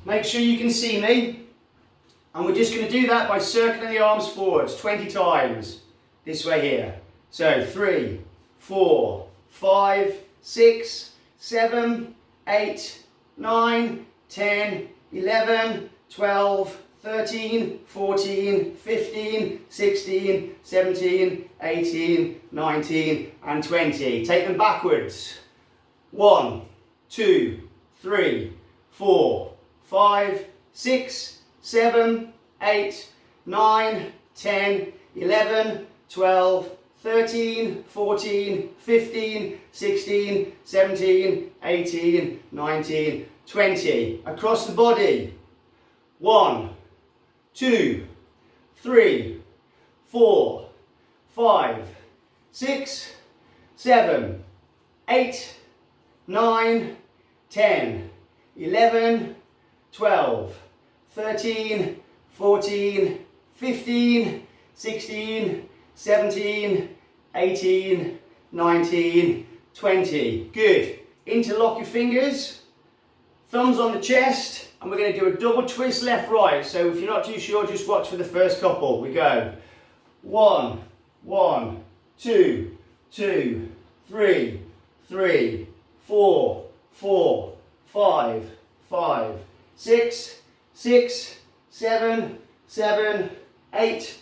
Make sure you can see me. And we're just going to do that by circling the arms forwards 20 times. This way here. So 3, 4, 5, 6, 7, 8, 9, 10, 11, 12, 13, 14, 15, 16, 17, 18, 19 and 20. Take them backwards. 1, 2, 3, 4, 5, 6, 7, 8, 9, 10, 11, 12, 13, 14, 15, 16, 17, 18, 19, 20. Across the body. 1, 2, 3, 4, 5, 6, 7, 8, 9, 10, 11, 12, 13, 14, 15, 16, 17, 18, 19, 20. Good. Interlock your fingers, thumbs on the chest, and we're going to do a double twist left right. So if you're not too sure, just watch for the first couple. We go 1, 1, 2, 2, 3, 3, 4, 4, 5, 5, 6, 6, 7, 7, 8,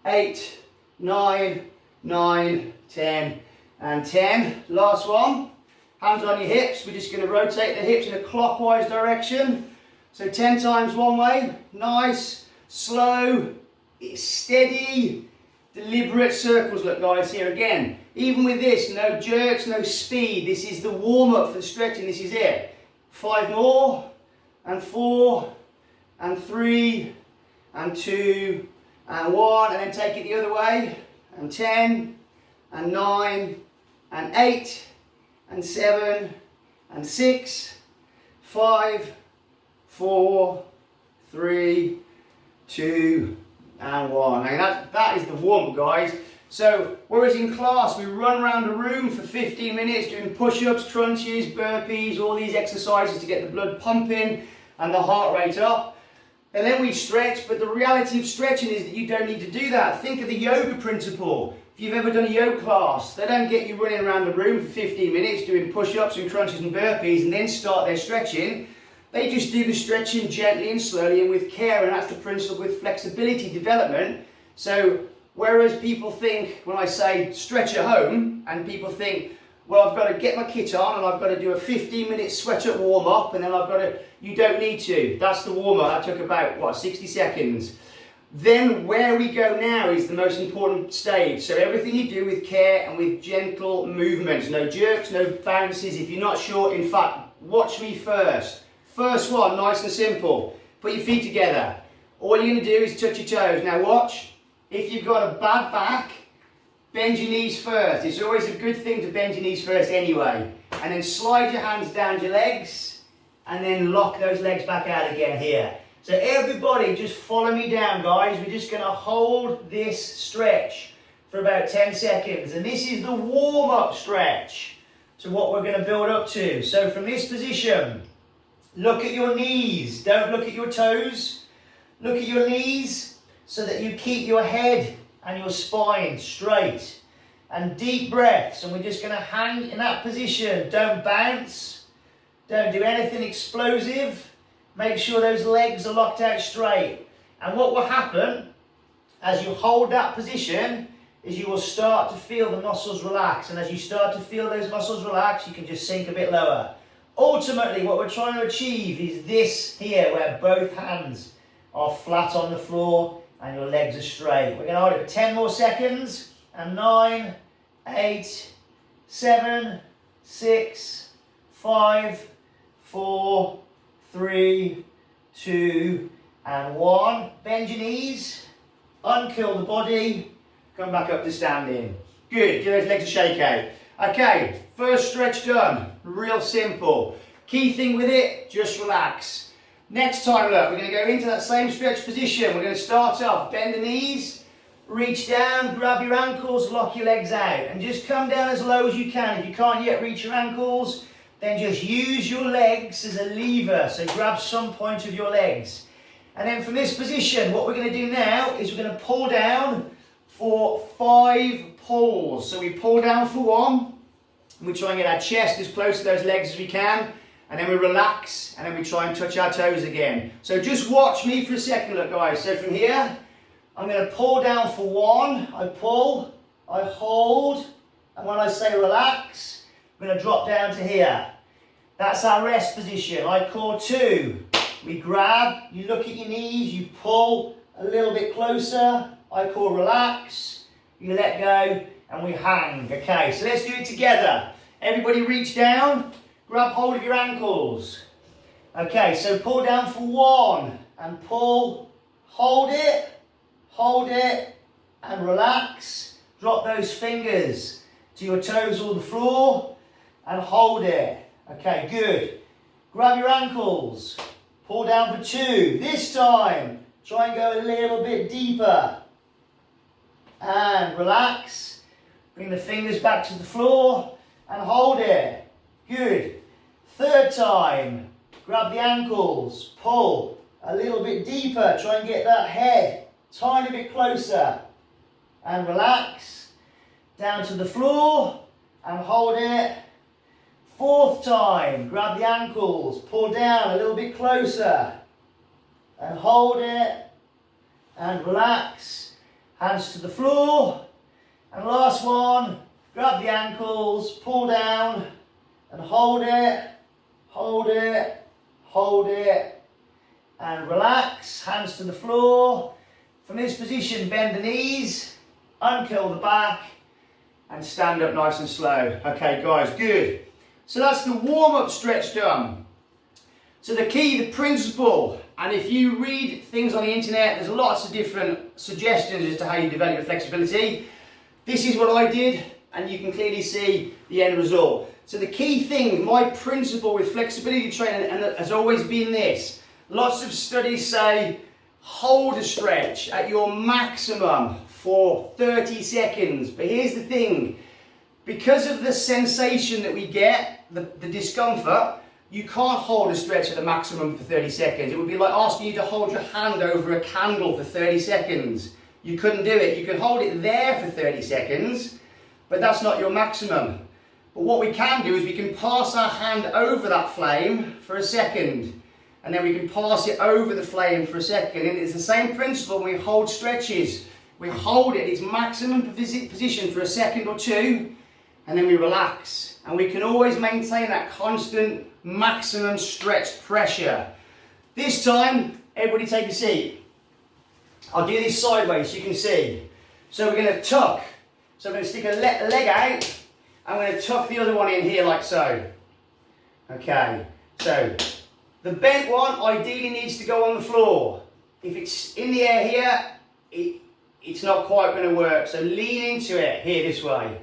8, 9, 9, 10 and 10. Last one. Hands on your hips. We're just going to rotate the hips in a clockwise direction. So 10 times one way. Nice, slow, steady, deliberate circles. Look guys, here again. Even with this, no jerks, no speed. This is the warm-up for the stretching. This is it. 5 more, and 4, and 3, and 2, and 1. And then take it the other way. And 10, and 9, and 8, and 7, and 6, 5, 4, 3, 2, and 1. Now that is the warm-up, guys. So, whereas in class we run around the room for 15 minutes doing push-ups, crunches, burpees, all these exercises to get the blood pumping and the heart rate up. And then we stretch, but the reality of stretching is that you don't need to do that. Think of the yoga principle. If you've ever done a yoga class, they don't get you running around the room for 15 minutes doing push-ups and crunches and burpees and then start their stretching. They just do the stretching gently and slowly and with care, and that's the principle with flexibility development. So, whereas people think, when I say stretch at home, and people think, well, I've got to get my kit on and I've got to do a 15-minute sweat-up warm-up and then I've got to, you don't need to. That's the warm-up. That took about, 60 seconds. Then where we go now is the most important stage. So everything you do with care and with gentle movements. No jerks, no bounces. If you're not sure, in fact, watch me first. First one, nice and simple. Put your feet together. All you're going to do is touch your toes. Now watch. If you've got a bad back, bend your knees first. It's always a good thing to bend your knees first anyway. And then slide your hands down your legs and then lock those legs back out again here. So everybody just follow me down, guys. We're just going to hold this stretch for about 10 seconds. And this is the warm-up stretch to what we're going to build up to. So from this position, look at your knees. Don't look at your toes. Look at your knees so that you keep your head and your spine straight. And deep breaths. And we're just going to hang in that position. Don't bounce. Don't do anything explosive. Make sure those legs are locked out straight. And what will happen as you hold that position is you will start to feel the muscles relax. And as you start to feel those muscles relax, you can just sink a bit lower. Ultimately, what we're trying to achieve is this here, where both hands are flat on the floor and your legs are straight. We're going to hold it for 10 more seconds. And 9, 8, 7, 6, 5, 4, 3, 2, and 1. Bend your knees, uncurl the body, come back up to standing. Good, give those legs a shake out. Okay, first stretch done, real simple. Key thing with it, just relax. Next time, look, we're going to go into that same stretch position. We're going to start off, bend the knees, reach down, grab your ankles, lock your legs out, and just come down as low as you can. If you can't yet reach your ankles, then just use your legs as a lever. So grab some point of your legs. And then from this position, what we're going to do now is we're going to pull down for 5 pulls. So we pull down for 1, and we try and get our chest as close to those legs as we can, and then we relax, and then we try and touch our toes again. So just watch me for a second, look guys. So from here, I'm going to pull down for 1, I pull, I hold, and when I say relax, I'm going to drop down to here. That's our rest position. I call 2. We grab, you look at your knees, you pull a little bit closer. I call relax, you let go, and we hang. Okay, so let's do it together. Everybody reach down, grab hold of your ankles. Okay, so pull down for 1, and pull, hold it, and relax. Drop those fingers to your toes or the floor, and hold it. Okay, good. Grab your ankles. Pull down for 2. This time, try and go a little bit deeper. And relax. Bring the fingers back to the floor and hold it. Good. 3rd time, grab the ankles. Pull a little bit deeper. Try and get that head tiny bit closer. And relax. Down to the floor and hold it. 4th time, grab the ankles, pull down a little bit closer, and hold it, and relax, hands to the floor, and last one, grab the ankles, pull down, and hold it, and relax, hands to the floor. From this position, bend the knees, uncurl the back, and stand up nice and slow. Okay guys, good. So that's the warm-up stretch done. So the key, the principle, and if you read things on the internet, there's lots of different suggestions as to how you develop your flexibility. This is what I did, and you can clearly see the end result. So the key thing, my principle with flexibility training, and has always been this. Lots of studies say, hold a stretch at your maximum for 30 seconds. But here's the thing, because of the sensation that we get, the discomfort, you can't hold a stretch at the maximum for 30 seconds. It would be like asking you to hold your hand over a candle for 30 seconds. You couldn't do it. You can hold it there for 30 seconds, but that's not your maximum. But what we can do is we can pass our hand over that flame for a second, and then we can pass it over the flame for a second. And it's the same principle when we hold stretches. We hold it at its maximum position for a second or 2, and then we relax. And we can always maintain that constant maximum stretch pressure. This time, everybody take a seat. I'll do this sideways so you can see. So we're going to tuck. So I'm going to stick a leg out. I'm going to tuck the other one in here like so. Okay, so the bent one ideally needs to go on the floor. If it's in the air here, it's not quite going to work. So lean into it here this way.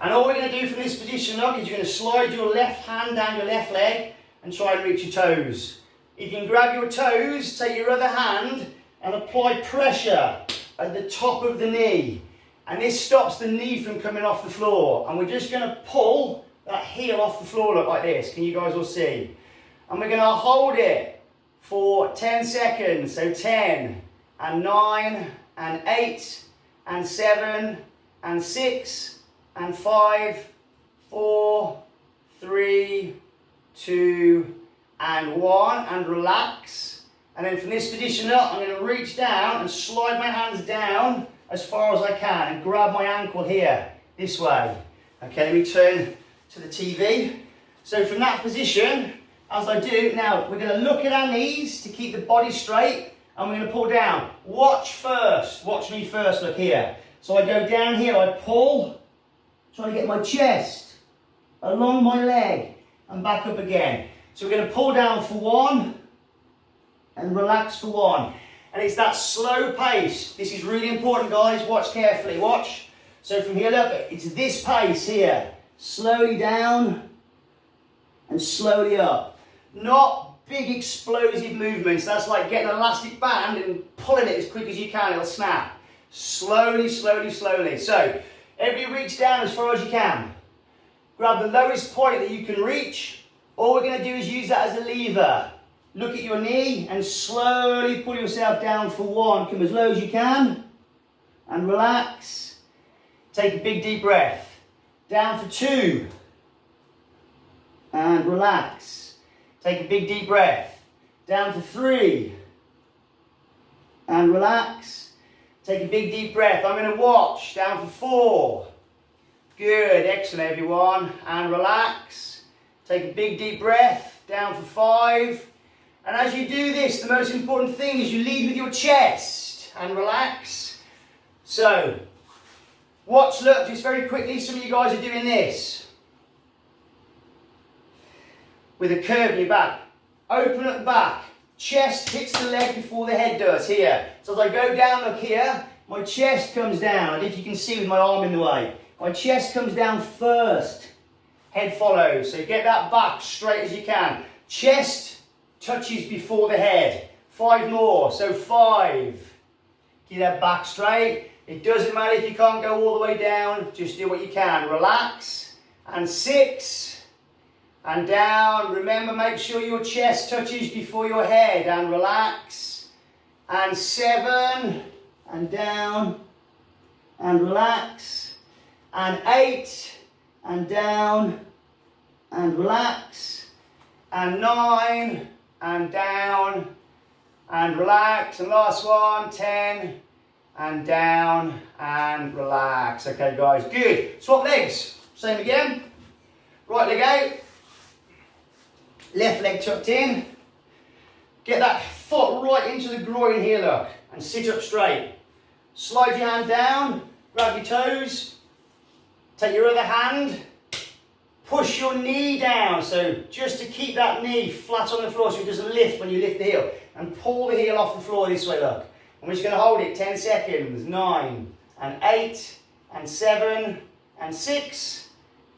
And all we're going to do from this position, look, is you're going to slide your left hand down your left leg and try and reach your toes. If you can grab your toes, take your other hand and apply pressure at the top of the knee. And this stops the knee from coming off the floor. And we're just going to pull that heel off the floor, look like this. Can you guys all see? And we're going to hold it for 10 seconds. So 10 and 9 and 8 and 7 and 6 and 5, 4, 3, 2, and 1, and relax. And then from this position up, I'm going to reach down and slide my hands down as far as I can and grab my ankle here, this way. Okay, let me turn to the TV. So from that position, as I do, now we're going to look at our knees to keep the body straight, and we're going to pull down. Watch first, watch me first, look here. So I go down here, I pull, trying to get my chest along my leg and back up again. So we're going to pull down for 1 and relax for 1. And it's that slow pace. This is really important, guys. Watch carefully, watch. So from here, look, it's this pace here. Slowly down and slowly up. Not big explosive movements. That's like getting an elastic band and pulling it as quick as you can. It'll snap. Slowly, slowly, slowly. So everybody reach down as far as you can. Grab the lowest point that you can reach All we're going to do is use that as a lever. Look at your knee and slowly pull yourself down for 1. Come as low as you can and relax. Take a big deep breath. Down for 2 and relax. Take a big deep breath. Down for 3 and relax. Take a big deep breath. I'm going to watch. Down for 4. Good, excellent everyone. And relax. Take a big deep breath. Down for 5. And as you do this, the most important thing is you lead with your chest and relax. So, watch, look, just very quickly, some of you guys are doing this. With a curve in your back. Open up the back. Chest hits the leg before the head does, here. So as I go down, look here, my chest comes down. And if you can see with my arm in the way, my chest comes down first. Head follows. So get that back straight as you can. Chest touches before the head. 5 more. So 5. Keep that back straight. It doesn't matter if you can't go all the way down. Just do what you can. Relax. And 6. And down. Remember, make sure your chest touches before your head. And relax. And 7. And down. And relax. And 8. And down. And relax. And 9. And down. And relax. And last one. 10. And down. And relax. Okay, guys. Good. Swap legs. Same again. Right leg out. Left leg tucked in. Get that foot right into the groin here, look. And sit up straight. Slide your hand down. Grab your toes. Take your other hand. Push your knee down. So just to keep that knee flat on the floor so it doesn't lift when you lift the heel. And pull the heel off the floor this way, look. And we're just going to hold it 10 seconds. 9 and 8 and 7 and 6,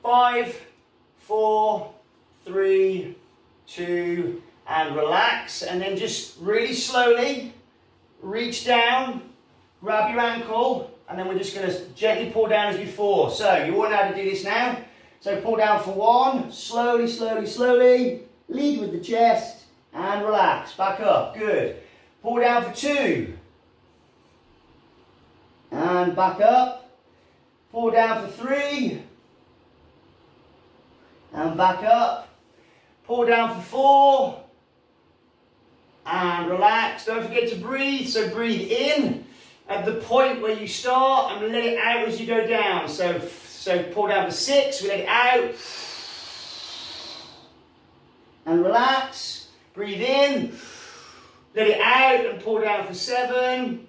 5, 4, 3, 2, and relax. And then just really slowly reach down, grab your ankle, and then we're just going to gently pull down as before. So you all know how to do this now. So pull down for 1, slowly, slowly, slowly, lead with the chest, and relax. Back up, good. Pull down for 2, and back up. Pull down for 3, and back up. Pull down for 4, and relax. Don't forget to breathe, so breathe in at the point where you start and let it out as you go down. So pull down for 6, we let it out, and relax. Breathe in, let it out, and pull down for 7.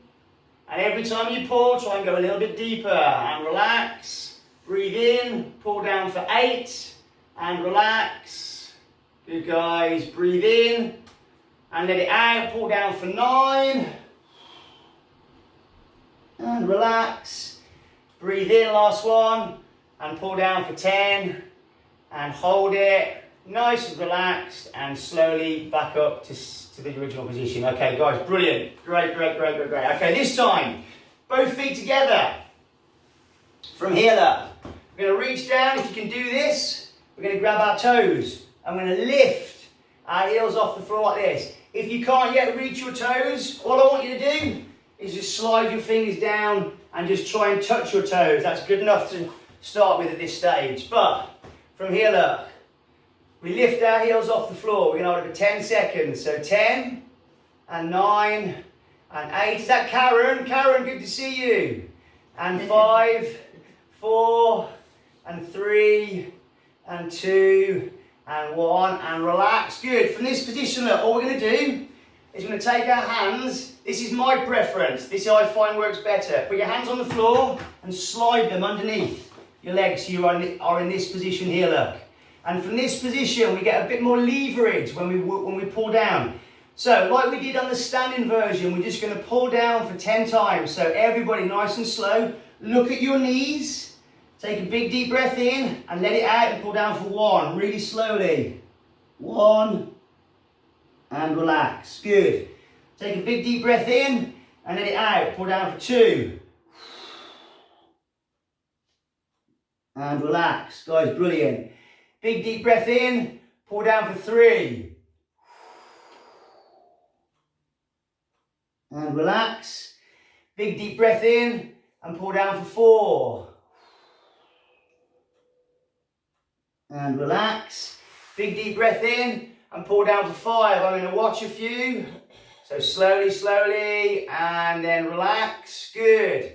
And every time you pull, try and go a little bit deeper, and relax. Breathe in, pull down for 8, and relax. Good, guys. Breathe in, and let it out, pull down for 9, and relax. Breathe in, last one, and pull down for 10, and hold it, nice and relaxed, and slowly back up to the original position. Okay, guys, brilliant. Great, great, great, great, great. Okay, this time, both feet together. From here, look. We're going to reach down. If you can do this, we're going to grab our toes. I'm going to lift our heels off the floor like this. If you can't yet reach your toes, all I want you to do is just slide your fingers down and just try and touch your toes. That's good enough to start with at this stage. But from here, look, we lift our heels off the floor. We're going to hold it for 10 seconds. So 10 and 9 and 8. Is that Karen? Karen, good to see you. And 5, 4 and 3 and 2 and 1 and relax. Good. From this position, look, all we're going to do is we're going to take our hands. This is my preference. This I find works better. Put your hands on the floor and slide them underneath your legs so you are in this position here, look. And from this position, we get a bit more leverage when we pull down. So, like we did on the standing version, we're just going to pull down for 10 times. So, everybody, nice and slow. Look at your knees. Take a big deep breath in and let it out and pull down for 1. Really slowly. 1 and relax. Good. Take a big deep breath in and let it out. Pull down for 2. And relax. Guys, brilliant. Big deep breath in, Pull down for 3. And relax. Big deep breath in and pull down for 4. And relax. Big deep breath in and pull down for 5. I'm going to watch a few. So slowly, slowly, and then relax. Good.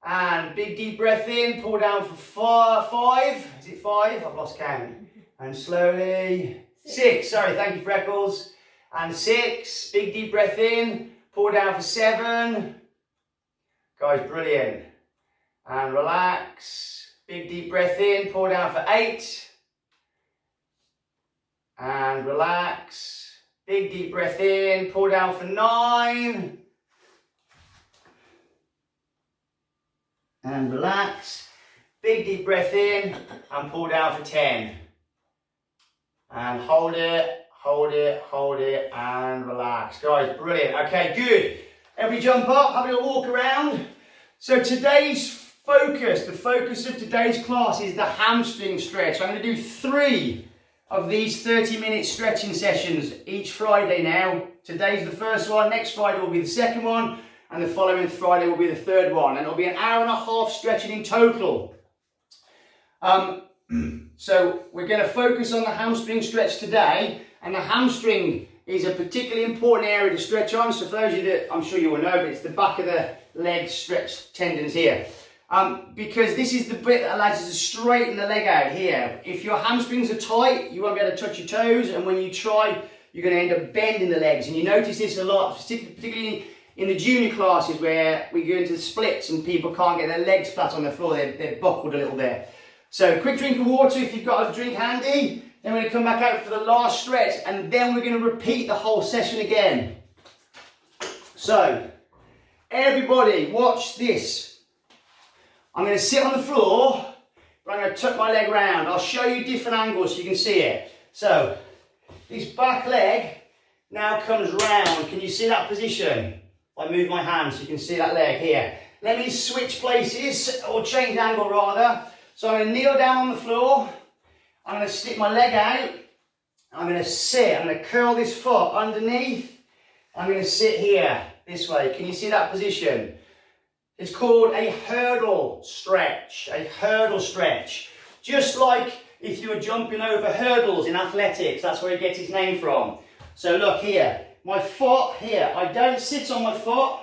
And big deep breath in, pull down for 5. Is it 5? I've lost count. And slowly. 6. Sorry, thank you, Freckles. And 6. Big deep breath in, pull down for 7. Guys, brilliant. And relax. Big deep breath in, pull down for 8. And relax. Big deep breath in, pull down for 9. And relax. Big deep breath in and pull down for 10. And hold it, hold it, hold it, and relax. Guys, brilliant. Okay, good. Everybody jump up, have a little walk around. So today's focus, the focus of today's class is the hamstring stretch. I'm going to do 3 of these 30-minute stretching sessions each Friday now. Today's the first one, next Friday will be the second one, and the following Friday will be the third one. And it'll be an hour and a half stretching in total. So we're going to focus on the hamstring stretch today, and the hamstring is a particularly important area to stretch on. So for those of you that, I'm sure you will know, but it's the back of the leg stretch tendons here. Because this is the bit that allows you to straighten the leg out here. If your hamstrings are tight, you won't be able to touch your toes, and when you try, you're going to end up bending the legs. And you notice this a lot, particularly in the junior classes where we go into the splits and people can't get their legs flat on the floor, they're buckled a little bit. So quick drink of water if you've got a drink handy. Then we're going to come back out for the last stretch, and then we're going to repeat the whole session again. So everybody watch this. I'm going to sit on the floor, but I'm going to tuck my leg round. I'll show you different angles so you can see it. So this back leg now comes round. Can you see that position? I move my hand so you can see that leg here. Let me switch places, or change angle rather. So I'm going to kneel down on the floor. I'm going to stick my leg out. I'm going to sit. I'm going to curl this foot underneath. I'm going to sit here this way. Can you see that position? It's called a hurdle stretch. A hurdle stretch. Just like if you were jumping over hurdles in athletics. That's where it gets its name from. So look here. My foot here. I don't sit on my foot.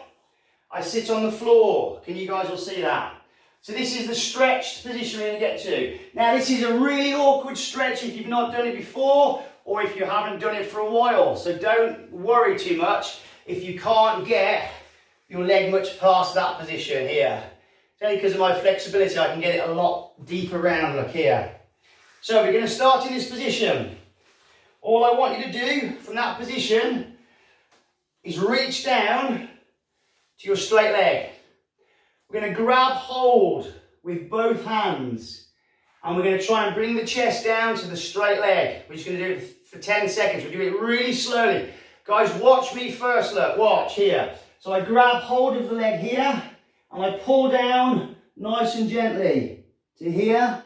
I sit on the floor. Can you guys all see that? So this is the stretched position we're going to get to. Now this is a really awkward stretch if you've not done it before, or if you haven't done it for a while. So don't worry too much if you can't get your leg much past that position here. It's only because of my flexibility I can get it a lot deeper round, look here. So we're going to start in this position. All I want you to do from that position is reach down to your straight leg. We're going to grab hold with both hands, and we're going to try and bring the chest down to the straight leg. We're just going to do it for 10 seconds. We'll do it really slowly. Guys, watch me first, look, watch here. So I grab hold of the leg here, and I pull down nice and gently to here,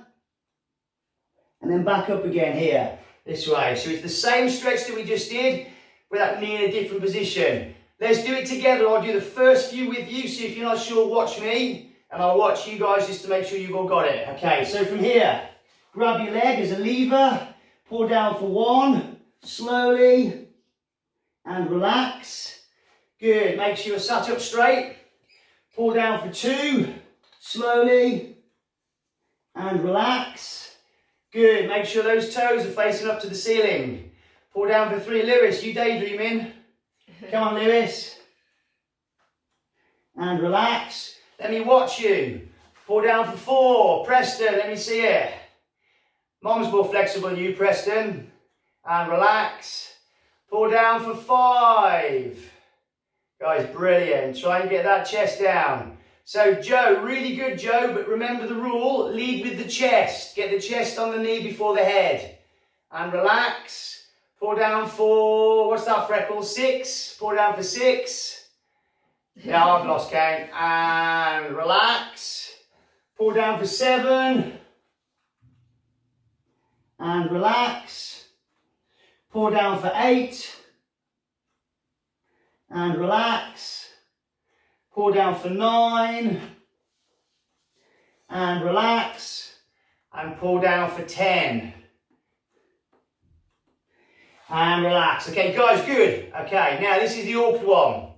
and then back up again here, this way. So it's the same stretch that we just did, with that knee in a different position. Let's do it together. I'll do the first few with you, so if you're not sure, watch me, and I'll watch you guys just to make sure you've all got it. Okay, so from here, grab your leg as a lever, pull down for 1, slowly, and relax. Good, make sure you're sat up straight. Pull down for 2, slowly, and relax. Good, make sure those toes are facing up to the ceiling. Pull down for 3, Lewis, you daydreaming? Come on, Lewis. And relax. Let me watch you. Pull down for 4. Preston, let me see it. Mom's more flexible than you, Preston. And relax. Pull down for 5. Guys, brilliant. Try and get that chest down. So, Joe, really good, Joe, but remember the rule. Lead with the chest. Get the chest on the knee before the head. And relax. Pull down for, what's that, Freckles? 6. Pull down for 6. Now I've lost count. And relax. Pull down for 7. And relax. Pull down for 8. And relax. Pull down for 9. And relax. And pull down for 10. And relax. Okay, guys, good. Okay, now this is the awkward one.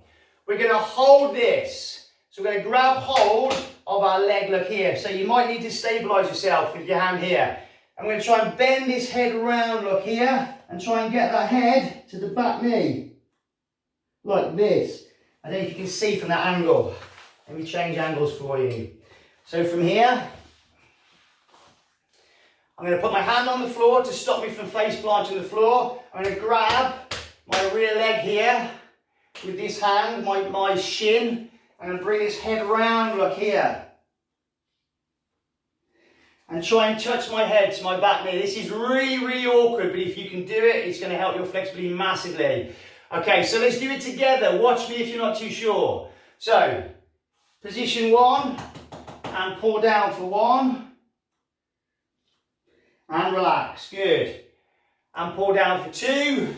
We're going to hold this. So we're going to grab hold of our leg, look here. So you might need to stabilise yourself with your hand here. I'm going to try and bend this head around, look here, and try and get that head to the back knee. Like this. I don't know if you can see from that angle. Let me change angles for you. So from here, I'm going to put my hand on the floor to stop me from face planting the floor. I'm going to grab my rear leg here with this hand, my shin. I'm going to bring this head around, look here. And try and touch my head to my back knee. This is really, really awkward, but if you can do it, it's going to help your flexibility massively. Okay, so let's do it together. Watch me if you're not too sure. So, position 1, and pull down for 1. And relax, good. And pull down for 2.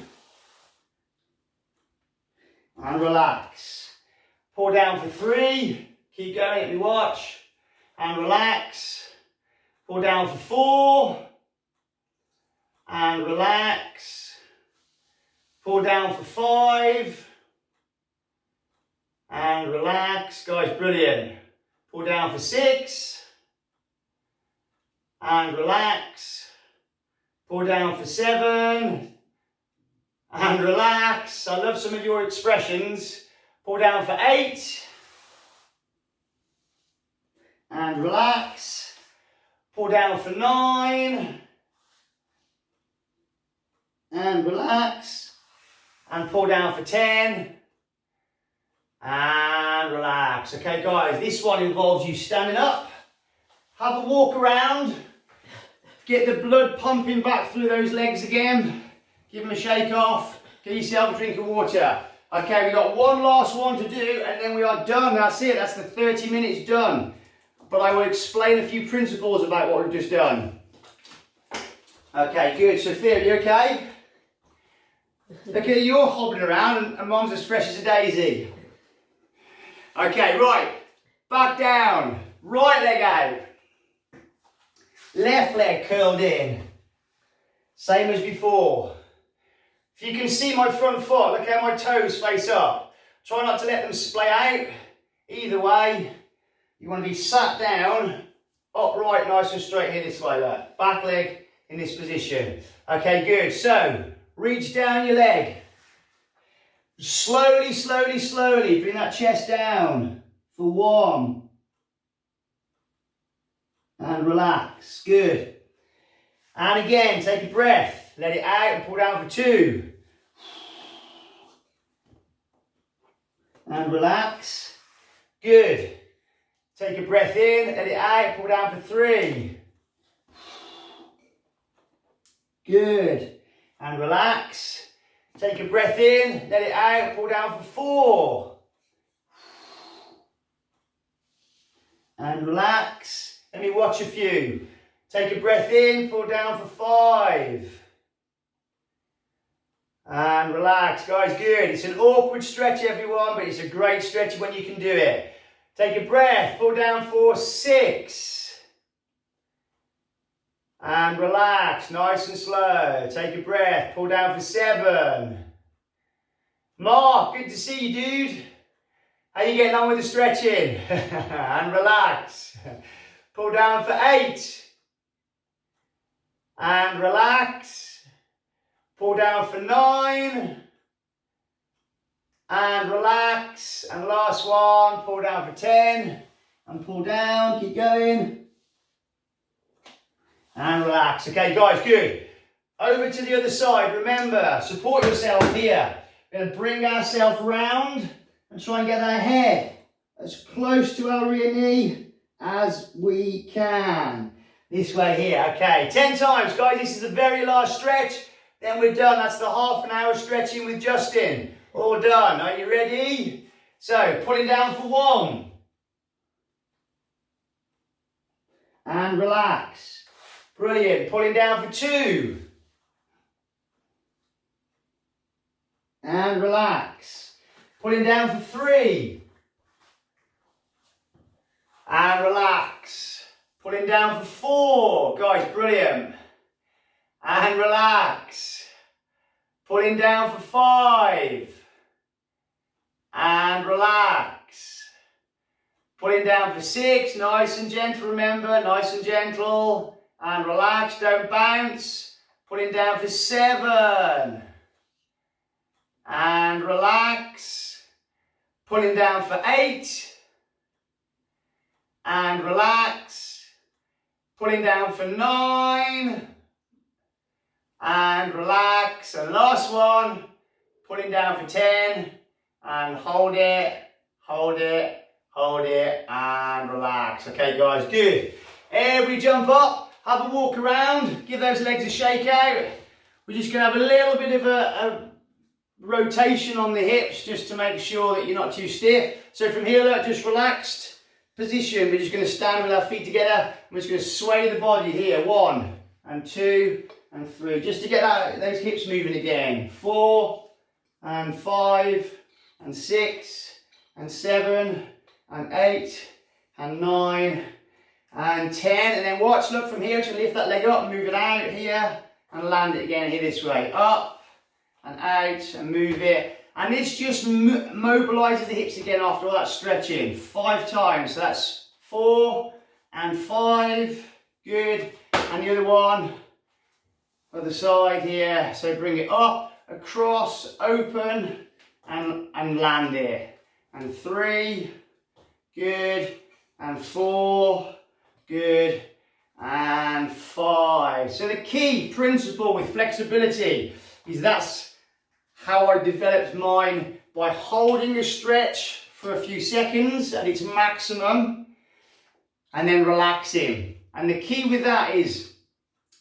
And relax. Pull down for 3. Keep going, let me watch. And relax. Pull down for 4. And relax. Pull down for 5. And relax. Guys, brilliant. Pull down for 6. And relax. Pull down for 7. And relax. I love some of your expressions. Pull down for 8. And relax. Pull down for 9. And relax. And pull down for 10. And relax. Okay, guys, this one involves you standing up. Have a walk around. Get the blood pumping back through those legs again. Give them a shake off. Get yourself a drink of water. Okay, we've got one last one to do and then we are done. That's it. That's the 30 minutes done. But I will explain a few principles about what we've just done. Okay, good. Sophia, are you okay? Look at you, you're hobbling around and Mom's as fresh as a daisy. Okay, right. Back down. Right leg out. Left leg curled in. Same as before. If you can see my front foot, look how my toes face up. Try not to let them splay out. Either way, you want to be sat down, upright, nice and straight here this way, look. Back leg in this position. Okay, good. So, reach down your leg. Slowly, slowly, slowly, bring that chest down for 1. And relax, good. And again, take a breath, let it out and pull down for 2. And relax, good. Take a breath in, let it out, pull down for 3. Good. And relax, take a breath in, let it out, pull down for 4. And relax. Let me watch a few. Take a breath in, pull down for 5. And relax, guys, good. It's an awkward stretch, everyone, but it's a great stretch when you can do it. Take a breath, pull down for 6. And relax, nice and slow. Take a breath, pull down for 7. Mark, good to see you, dude. How you getting on with the stretching? And relax. Pull down for 8. And relax. Pull down for 9. And relax. And last one, pull down for 10. And pull down, keep going. And relax. Okay, guys, good. Over to the other side. Remember, support yourself here. We're going to bring ourselves round and try and get our head as close to our rear knee as we can. This way here. Okay, 10 times, guys. This is the very last stretch. Then we're done. That's the half an hour stretching with Justyn. All done. Are you ready? So, pulling down for 1. And relax. Brilliant. Pulling down for 2. and relax. Pulling down for 3, and relax. Pulling down for 4, guys, brilliant, and relax. Pulling down for 5, and relax. Pulling down for 6, nice and gentle, remember, nice and gentle, and relax, don't bounce. Pulling down for 7, and relax. Pulling down for 8, and relax. Pulling down for 9, and relax. And last one, pulling down for 10, and hold it, hold it, hold it, and relax. Okay, guys, good. Every jump up, have a walk around, give those legs a shake out. We're just going to have a little bit of a rotation on the hips just to make sure that you're not too stiff. So from here, look, just relaxed position. We're just going to stand with our feet together. We're just going to sway the body here. 1 and 2 and 3, just to get those hips moving again. 4 and 5 and 6 and 7 and 8 and 9 and 10. And then watch, look from here, just lift that leg up, move it out here, and land it again here this way. Up and out, and move it. And this just mobilises the hips again after all that stretching. 5 times. So that's 4 and 5. Good. And the other one, other side here. So bring it up, across, open, and land it. And 3. Good. And 4. Good. And 5. So the key principle with flexibility is that's how I developed mine, by holding a stretch for a few seconds at its maximum and then relaxing. And the key with that is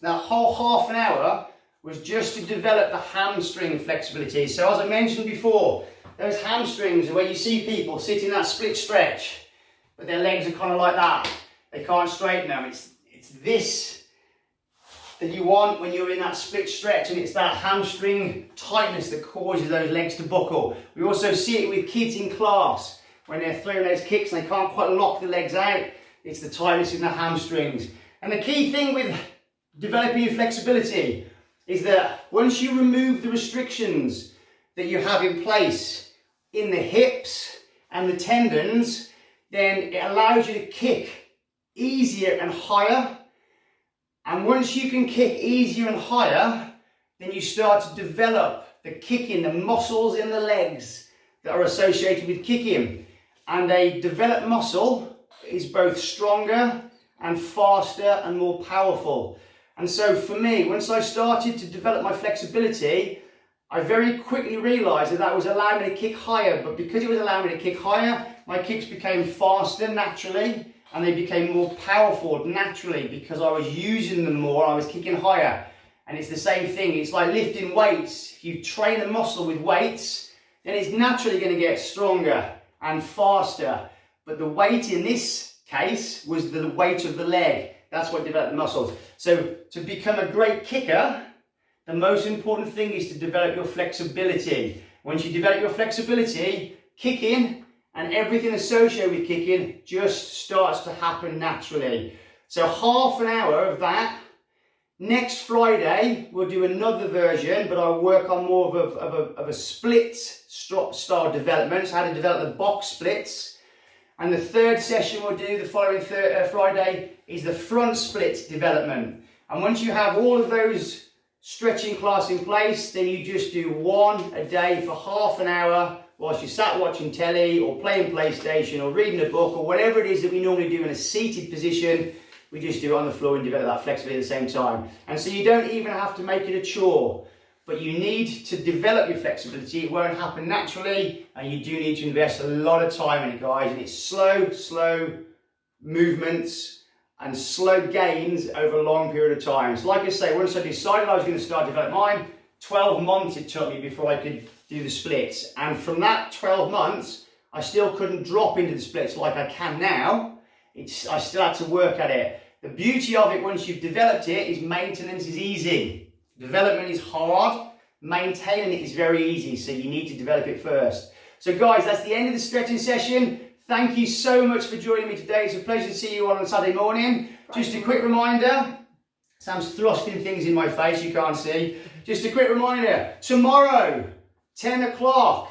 that whole half an hour was just to develop the hamstring flexibility. So as I mentioned before, those hamstrings are where you see people sitting that split stretch, but their legs are kind of like that. They can't straighten them. It's this that you want when you're in that split stretch, and it's that hamstring tightness that causes those legs to buckle. We also see it with kids in class when they're throwing those kicks and they can't quite lock the legs out. It's the tightness in the hamstrings. And the key thing with developing your flexibility is that once you remove the restrictions that you have in place in the hips and the tendons, then it allows you to kick easier and higher. And once you can kick easier and higher, then you start to develop the kicking, the muscles in the legs that are associated with kicking. And a developed muscle is both stronger and faster and more powerful. And so for me, once I started to develop my flexibility, I very quickly realised that that was allowing me to kick higher. But because it was allowing me to kick higher, my kicks became faster naturally, and they became more powerful naturally because I was using them more, I was kicking higher. And it's the same thing, it's like lifting weights. If you train a muscle with weights, then it's naturally going to get stronger and faster. But the weight in this case was the weight of the leg. That's what developed the muscles. So to become a great kicker, the most important thing is to develop your flexibility. Once you develop your flexibility, kicking and everything associated with kicking just starts to happen naturally. So half an hour of that. Next Friday, we'll do another version, but I'll work on more of a split style development, so how to develop the box splits. And the third session we'll do the following Friday is the front split development. And once you have all of those stretching class in place, then you just do one a day for half an hour whilst you're sat watching telly or playing PlayStation or reading a book or whatever it is that we normally do in a seated position. We just do it on the floor and develop that flexibility at the same time. And so you don't even have to make it a chore, but you need to develop your flexibility. It won't happen naturally, and you do need to invest a lot of time in it, guys. And it's slow movements and slow gains over a long period of time. So like I say, once I decided I was going to start developing mine, 12 months it took me before I could do the splits. And from that 12 months, I still couldn't drop into the splits like I can now. I still had to work at it. The beauty of it, once you've developed it, is maintenance is easy. Development is hard. maintaining it is very easy, so you need to develop it first. So guys, that's the end of the stretching session. Thank you so much for joining me today. It's a pleasure to see you on Saturday morning. Just a quick reminder, Sam's thrusting things in my face you can't see. Just a quick reminder, tomorrow, 10 o'clock,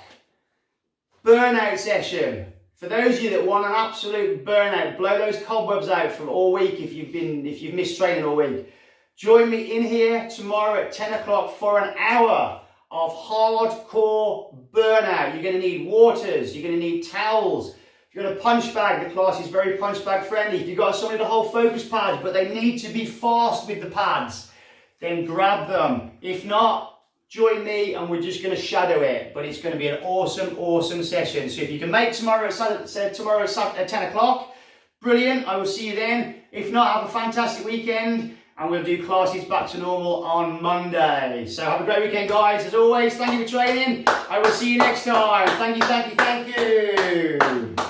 burnout session. For those of you that want an absolute burnout, blow those cobwebs out from all week if you've missed training all week. Join me in here tomorrow at 10 o'clock for an hour of hardcore burnout. You're going to need waters, you're going to need towels. If you've got a punch bag, the class is very punch bag friendly. If you've got somebody to hold focus pads, but they need to be fast with the pads, then grab them. If not, join me and we're just going to shadow it. But it's going to be an awesome, awesome session. So if you can make tomorrow at 10 o'clock, brilliant. I will see you then. If not, have a fantastic weekend. And we'll do classes back to normal on Monday. So have a great weekend, guys. As always, thank you for training. I will see you next time. Thank you, thank you, thank you.